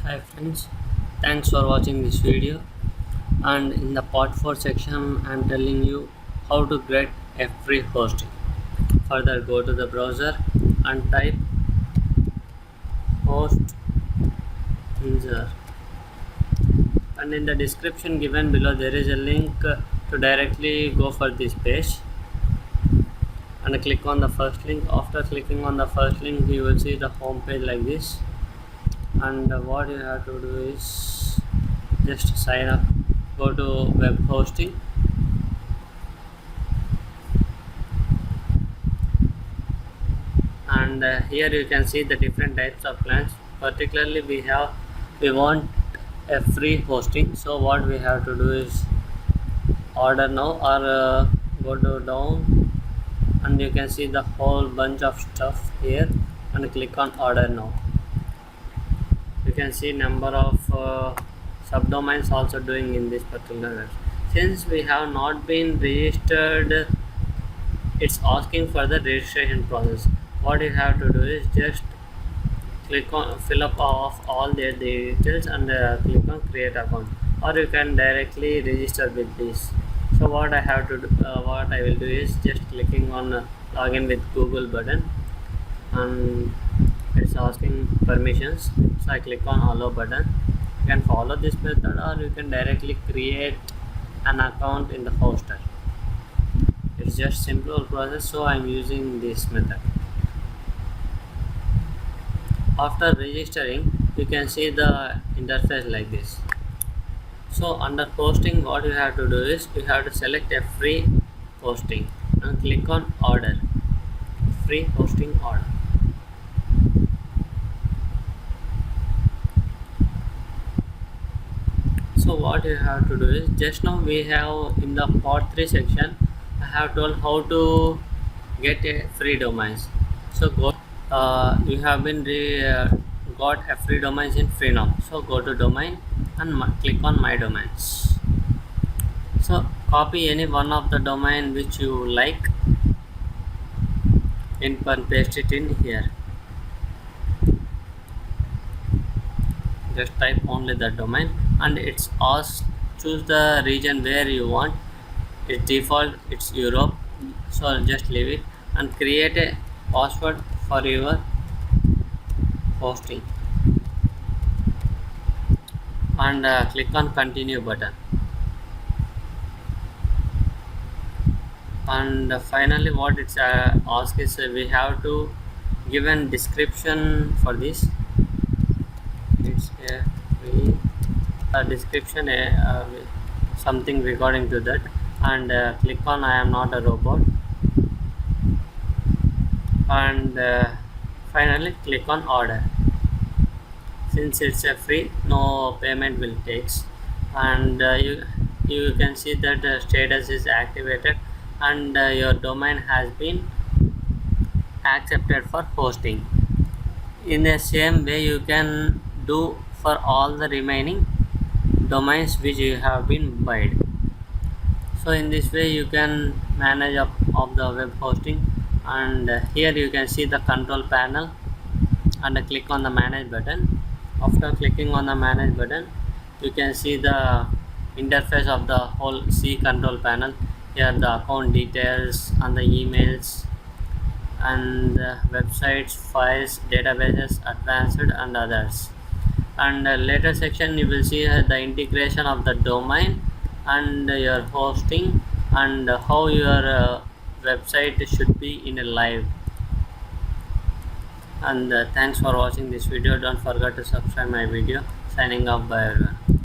Hi friends, thanks for watching this video, and in the part 4 section I am telling you how to get a free hosting. Further, go to the browser and type Hostinser, and in the description given below there is a link to directly go for this page, and click on the first link. After clicking on the first link you will see the home page like this, and what you have to do is just sign up. Go to web hosting, and here you can see the different types of plans. Particularly we want a free hosting, so what we have to do is order now, or go to down, and you can see the whole bunch of stuff here, and click on order now. You can see number of subdomains also doing in this particular website. Since we have not been registered, it's asking for the registration process. What you have to do is just click on fill up of all their details, and click on create account, or you can directly register with this. So what I have to do, what I will do is just clicking on login with Google button, and it's asking permissions, so I click on allow button. You can follow this method, or you can directly create an account in the hoster. It's just simple process, so I'm using this method. After registering, you can see the interface like this. So under hosting, what you have to do is you have to select a free hosting and click on order, free hosting order. So what you have to do is, just now we have in the part 3 section I have told how to get a free domains. So go, you have been got a free domains in Freenom, so go to domain and click on my domains. So copy any one of the domain which you like and paste it in here. Just type only the domain, and it's asked choose the region where you want. Its default it's Europe, so just leave it, and create a password for your hosting, and click on continue button. And finally what it's asked is we have to give a description for this. It's a description, something regarding to that, and click on I am not a robot, and finally click on order. Since it's a free, no payment will takes, and you can see that the status is activated, and your domain has been accepted for hosting. In the same way you can do for all the remaining domains which you have been bought. So in this way you can manage of the web hosting, and here you can see the control panel, and click on the manage button. After clicking on the manage button, you can see the interface of the whole C control panel. Here the account details and the emails, and websites, files, databases, advanced, and others. And later section you will see the integration of the domain and your hosting, and how your website should be in a live. And thanks for watching this video. Don't forget to subscribe my video. Signing off, bye everyone.